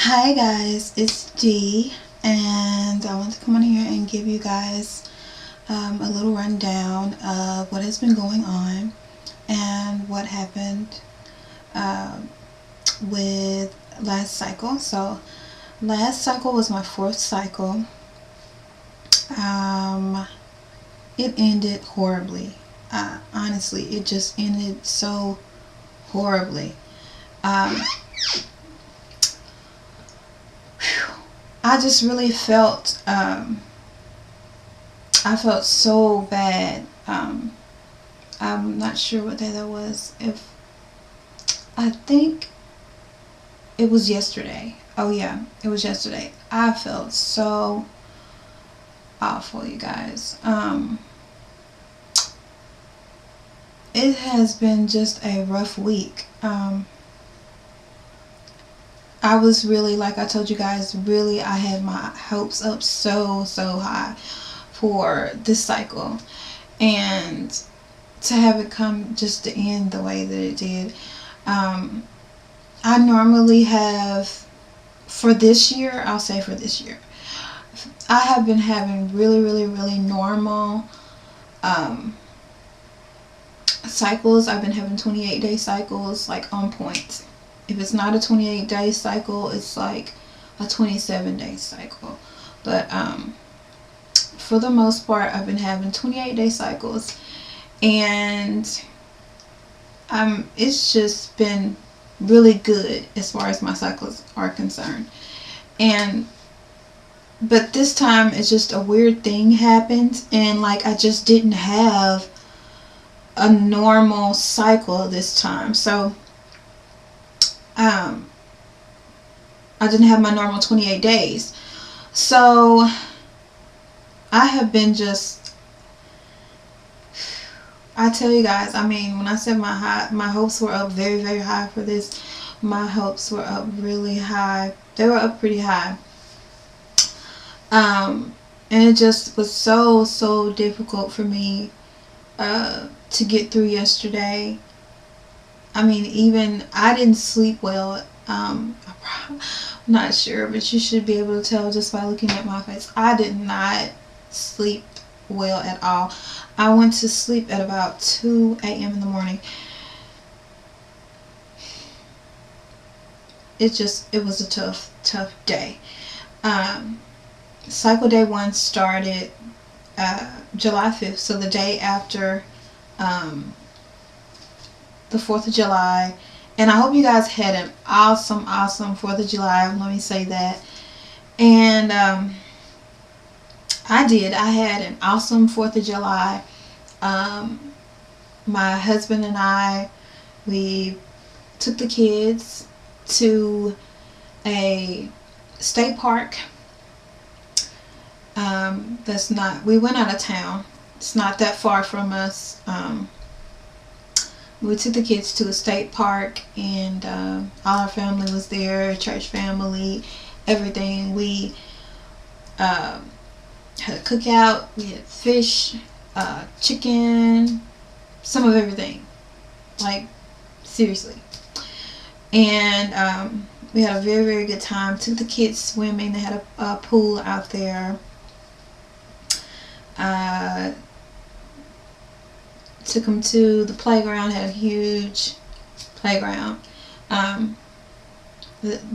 Hi guys, it's G, and I want to come on here and give you guys a little rundown of what has been going on and what happened um, with last cycle. So last cycle was my fourth cycle. Um, it ended horribly. Honestly, it just ended so horribly. Um, I just really felt I felt so bad. I'm not sure what day that was. If I think it was yesterday. Oh yeah, it was yesterday. I felt so awful, you guys. It has been just a rough week. I was really, like I told you guys, really I had my hopes up so high for this cycle, and to have it come just to end the way that it did. Um, I normally have, for this year, I'll say for this year, I have been having really normal cycles. I've been having 28-day cycles, like on point. If it's not a 28-day cycle, it's like a 27-day cycle. But for the most part, I've been having 28-day cycles, and it's just been really good as far as my cycles are concerned. And but this time it's just a weird thing happened, and like I just didn't have a normal cycle this time. So I didn't have my normal 28 days. So I have been just, I tell you guys, I mean, when I said my hopes were up very high for this, my hopes were up really high. They were up pretty high. And it just was so difficult for me to get through yesterday. I mean, even I didn't sleep well. I'm not sure, but you should be able to tell just by looking at my face. I did not sleep well at all. I went to sleep at about 2 a.m. in the morning. It was a tough day. Cycle day 1 started July 5th, so the day after the 4th of July. And I hope you guys had an awesome 4th of July. Let me say that. And I did. I had an awesome 4th of July. My husband and I, we took the kids to a state park. We went out of town. It's not that far from us. We took the kids to a state park, and all our family was there, church family, everything. We had a cookout. We had fish, chicken, some of everything. Like, seriously. And we had a very good time. Took the kids swimming. They had a pool out there. Took them to the playground. Had a huge playground.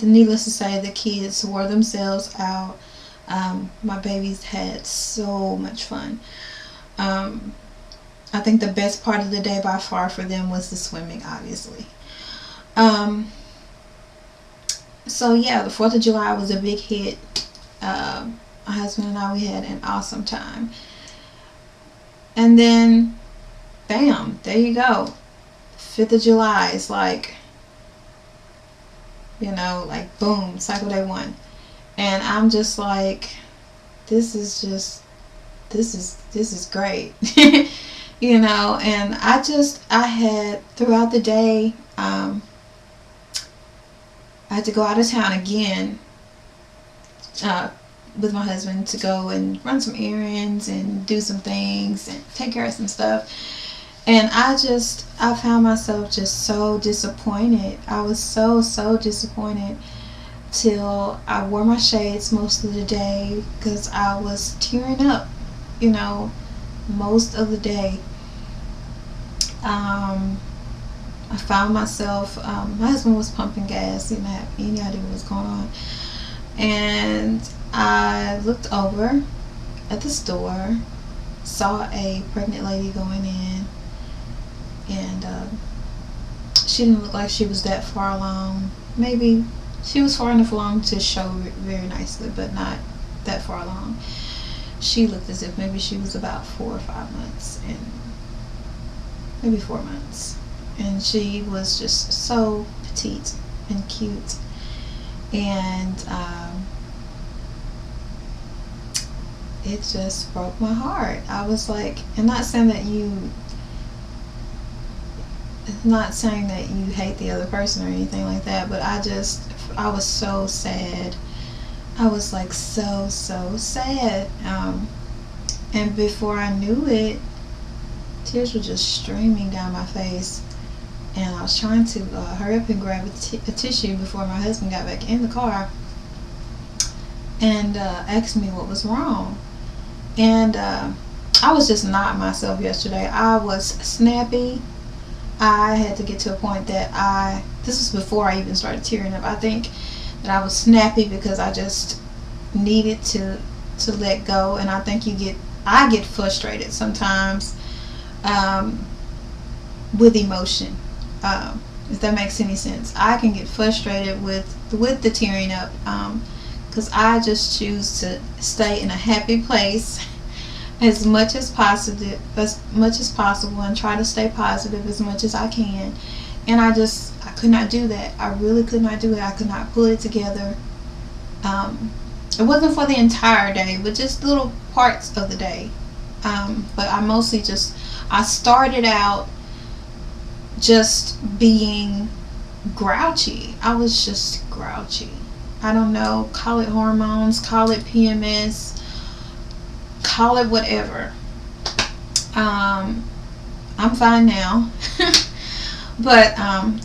Needless to say, the kids wore themselves out. My babies had so much fun. I think the best part of the day by far for them was the swimming, obviously. So yeah, the 4th of July was a big hit. My husband and I, we had an awesome time. And then, bam, there you go. 5th of July is like, like boom, cycle day 1. And I'm just like, this is great. And I had throughout the day, I had to go out of town again with my husband to go and run some errands and do some things and take care of some stuff. And I found myself just so disappointed. I was so disappointed till I wore my shades most of the day because I was tearing up, you know, most of the day. I found myself, my husband was pumping gas, didn't have any idea what was going on. And I looked over at the store, saw a pregnant lady going in, and she didn't look like she was that far along. Maybe she was far enough along to show very nicely, but not that far along. She looked as if maybe she was about 4 or 5 months, and maybe 4 months. And she was just so petite and cute. And it just broke my heart. I was like, and not saying that you hate the other person or anything like that, but I was so sad. I was like so sad. And before I knew it, tears were just streaming down my face. And I was trying to hurry up and grab a tissue before my husband got back in the car and asked me what was wrong. And I was just not myself yesterday. I was snappy. I had to get to a point that this was before I even started tearing up. I think that I was snappy because I just needed to let go. And I think I get frustrated sometimes with emotion. If that makes any sense. I can get frustrated with the tearing up because I just choose to stay in a happy place as much as possible and try to stay positive as much as I can. And I could not do that. I really could not do it. I could not pull it together. It wasn't for the entire day, but just little parts of the day. But I mostly I started out just being grouchy. I was just grouchy. I don't know, call it hormones, call it PMS, call it whatever. I'm fine now. But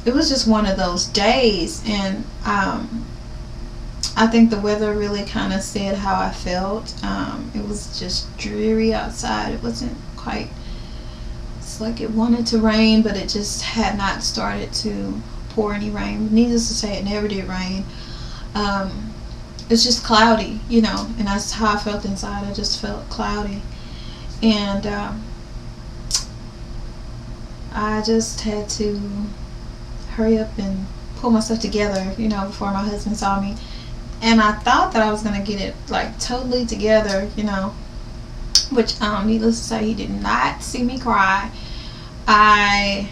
it was just one of those days, and I think the weather really kind of said how I felt. It was just dreary outside. It wasn't quite, it's like it wanted to rain, but it just had not started to pour any rain. Needless to say, it never did rain. It's just cloudy, and that's how I felt inside. I just felt cloudy. And I just had to hurry up and pull myself together, before my husband saw me. And I thought that I was going to get it like totally together, which needless to say, he did not see me cry. I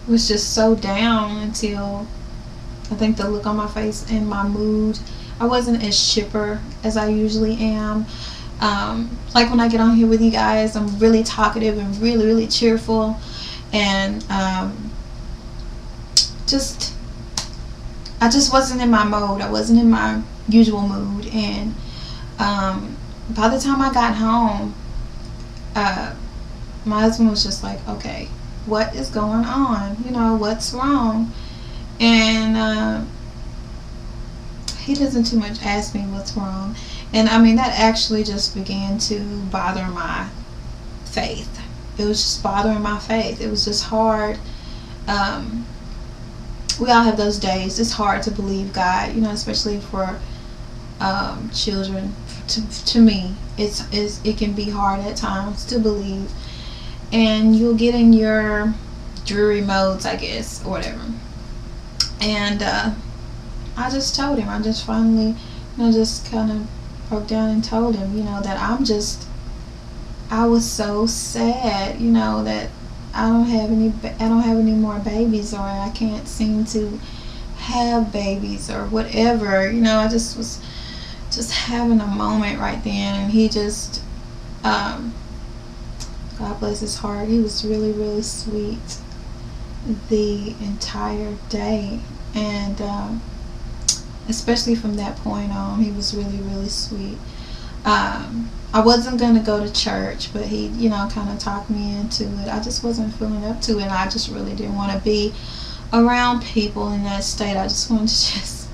was just so down until I think the look on my face and my mood. I wasn't as chipper as I usually am. Like when I get on here with you guys, I'm really talkative and really, really cheerful. And I just wasn't in my mode. I wasn't in my usual mood. And by the time I got home, my husband was just like, okay, what is going on? What's wrong? And he doesn't too much ask me what's wrong. And I mean, that actually just began to bother my faith. It was just bothering my faith. It was just hard. We all have those days. It's hard to believe God, especially for children. To me, it can be hard at times to believe, and you'll get in your dreary modes, I guess, or whatever. And I just told him. I just finally, just kind of broke down and told him, that I was so sad, that I don't have any more babies, or I can't seem to have babies, or whatever. I just was having a moment right then, and he just, God bless his heart, he was really, really sweet the entire day. And especially from that point on, he was really, really sweet. I wasn't going to go to church, but he, kind of talked me into it. I just wasn't feeling up to it, and I just really didn't want to be around people in that state. I just wanted to just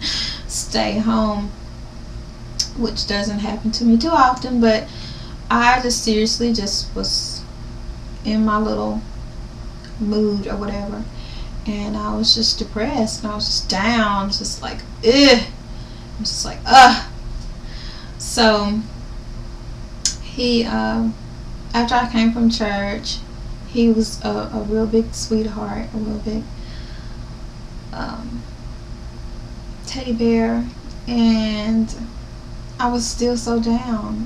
stay home, which doesn't happen to me too often, but I just seriously just was in my little mood or whatever, and I was just depressed, and I was just down, just like ugh. I'm just like ugh. So he after I came from church, he was a real big sweetheart, a real big teddy bear, and I was still so down,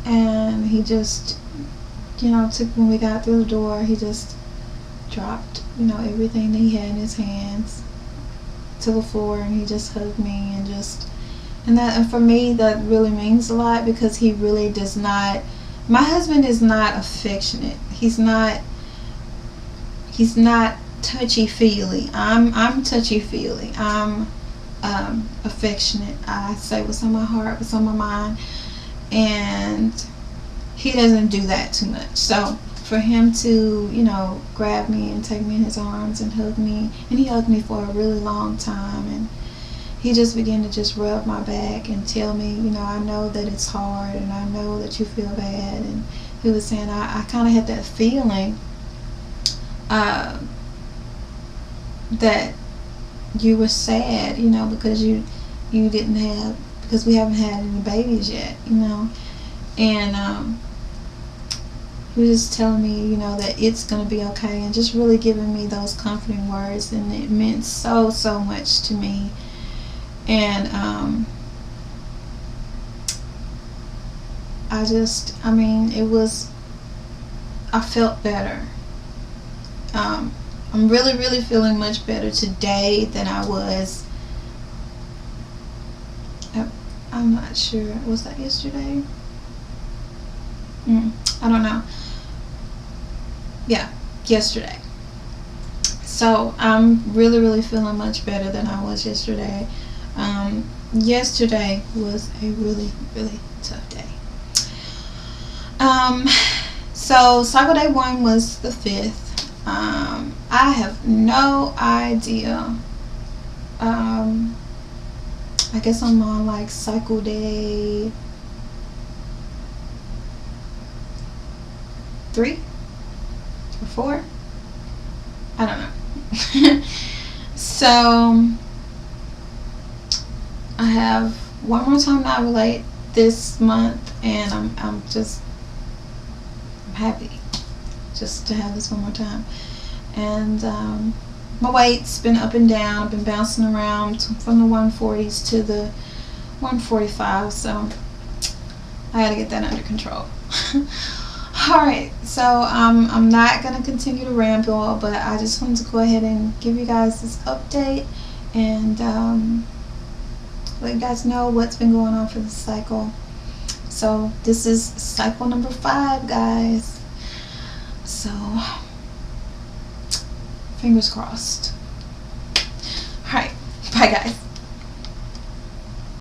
and he just, took, when we got through the door, he just dropped, everything that he had in his hands to the floor, and he just hugged me, and for me that really means a lot, because he really does not, my husband is not affectionate. He's not touchy-feely. I'm touchy-feely. I'm affectionate. I say what's on my heart, what's on my mind, and he doesn't do that too much. So for him to, grab me and take me in his arms and hug me, and he hugged me for a really long time, and he just began to just rub my back and tell me, I know that it's hard, and I know that you feel bad, and he was saying, I kind of had that feeling that you were sad, because you didn't have, because we haven't had any babies yet, and he was just telling me, that it's going to be okay, and just really giving me those comforting words, and it meant so, so much to me. And I felt better. I'm really, really feeling much better today than I was. I'm not sure. Was that yesterday? I don't know. Yeah, yesterday. So I'm really, really feeling much better than I was yesterday. Yesterday was a really, really tough day. So cycle day 1 was the 5th. I have no idea. I guess I'm on like cycle day 3 or 4. I don't know. So I have one more time to ovulate this month, and I'm happy just to have this one more time. And my weight's been up and down. I've been bouncing around from the 140s to the 145, so I gotta get that under control. Alright, so I'm not gonna continue to ramble, but I just wanted to go ahead and give you guys this update, and let you guys know what's been going on for this cycle. So this is cycle number 5, guys. So fingers crossed. Alright, bye guys.